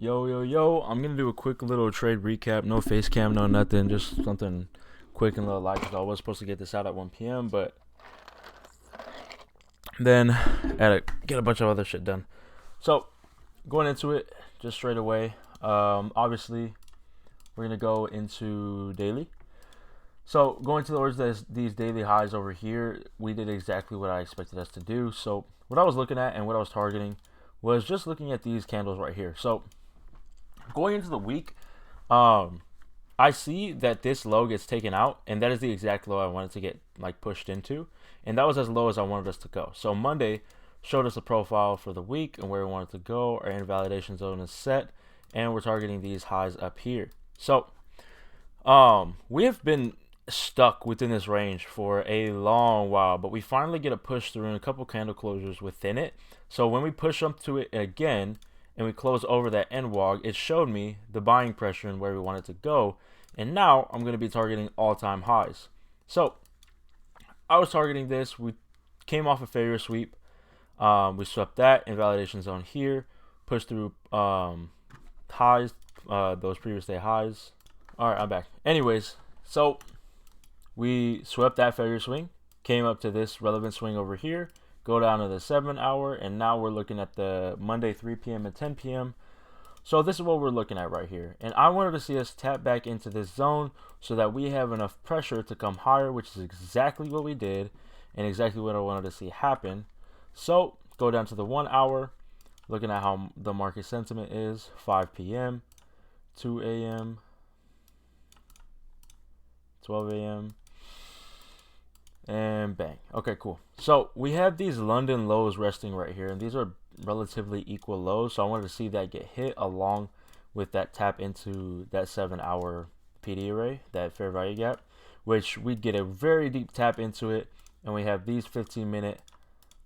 Yo, I'm gonna do a quick little trade recap. No face cam, no nothing. Just something quick and little light because I was supposed to get this out at 1 p.m. But then I had to get a bunch of other shit done. So, going into it, just straight away. Obviously, we're gonna go into daily. So, going towards these daily highs over here, we did exactly what I expected us to do. So, what I was looking at and what I was targeting was just looking at these candles right here. So, going into the week, I see that this low gets taken out, and that is the exact low I wanted to get pushed into, and that was as low as I wanted us to go. So Monday showed us a profile for the week and where we wanted to go. Our invalidation zone is set, and we're targeting these highs up here. So we have been stuck within this range for a long while, but we finally get a push through and a couple candle closures within it. So when we push up to it again and we close over that end wog, it showed me the buying pressure and where we wanted to go. And now I'm going to be targeting all-time highs. So I was targeting this. We came off a failure sweep. We swept that invalidation zone here, pushed through highs, those previous day highs. All right, I'm back. Anyways, so we swept that failure swing, came up to this relevant swing over here, go down to the 7 hour, and now we're looking at the Monday 3 p.m. and 10 p.m. So this is what we're looking at right here. And I wanted to see us tap back into this zone so that we have enough pressure to come higher, which is exactly what we did and exactly what I wanted to see happen. So go down to the 1 hour, looking at how the market sentiment is, 5 p.m., 2 a.m., 12 a.m., and bang. Okay, cool. So we have these London lows resting right here, and these are relatively equal lows. So I wanted to see that get hit along with that tap into that 7 hour PD array, that fair value gap, which we'd get a very deep tap into it, and we have these 15-minute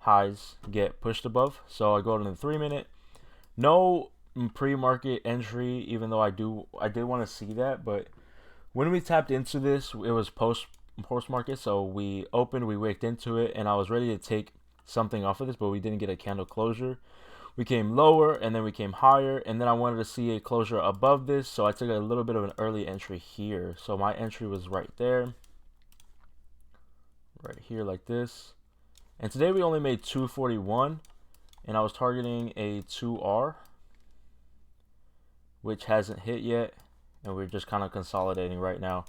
highs get pushed above. So I go to the 3-minute. No pre-market entry, even though I did want to see that, but when we tapped into this, it was post market, so we opened, we wicked into it, and I was ready to take something off of this, but we didn't get a candle closure. We came lower and then we came higher, and then I wanted to see a closure above this, so I took a little bit of an early entry here. So my entry was right there, right here like this. And today we only made 241, and I was targeting a 2R, which hasn't hit yet, and we're just kind of consolidating right now.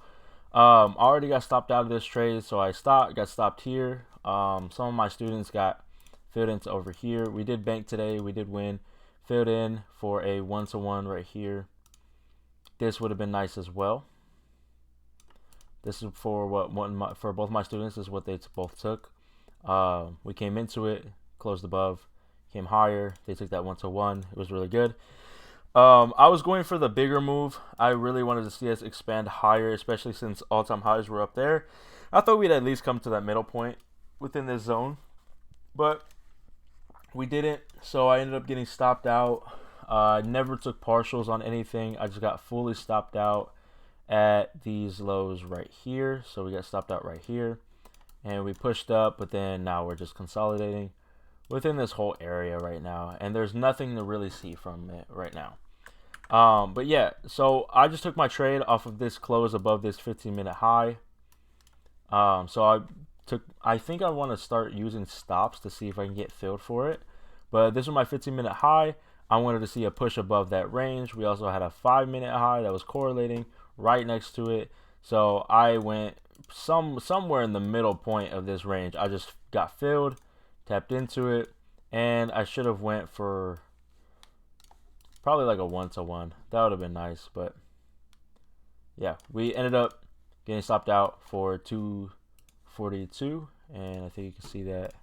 I already got stopped out of this trade, so I got stopped here. Some of my students got filled into over here. We did bank today. We did win. Filled in for a 1-to-1 right here. This would have been nice as well. This is for for both my students. This is what they both took. We came into it, closed above, came higher. They took that 1-to-1. It was really good. I was going for the bigger move. I really wanted to see us expand higher, especially since all-time highs were up there. I thought we'd at least come to that middle point within this zone, but we didn't, so I ended up getting stopped out. Never took partials on anything. I just got fully stopped out at these lows right here. So we got stopped out right here, and we pushed up, but then now we're just consolidating within this whole area right now, and there's nothing to really see from it right now. But yeah, so I just took my trade off of this close above this 15-minute high. So I think I want to start using stops to see if I can get filled for it. But this was my 15-minute high. I wanted to see a push above that range. We also had a 5-minute high that was correlating right next to it. So I went somewhere in the middle point of this range. I just got filled, tapped into it, and I should have went for probably like a 1-to-1. That would have been nice, but yeah, we ended up getting stopped out for 242, and I think you can see that,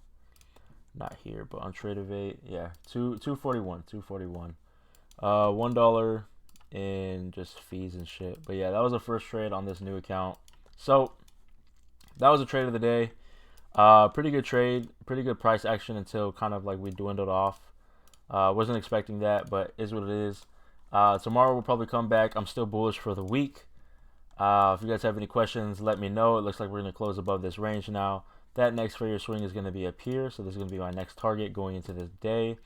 not here, but on Tradeovate, yeah, 241, $1 in just fees and shit. But yeah, that was the first trade on this new account. So that was a trade of the day. Pretty good trade, pretty good price action until kind of like we dwindled off. Wasn't expecting that, but is what it is. Tomorrow we'll probably come back. I'm still bullish for the week. If you guys have any questions, let me know. It looks like we're going to close above this range now. That next failure swing is going to be up here, so this is going to be my next target going into this day.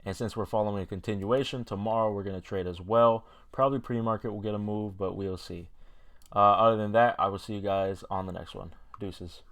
And since we're following a continuation, tomorrow we're going to trade as well. Probably pre-market will get a move, but we'll see. Other than that, I will see you guys on the next one. Deuces.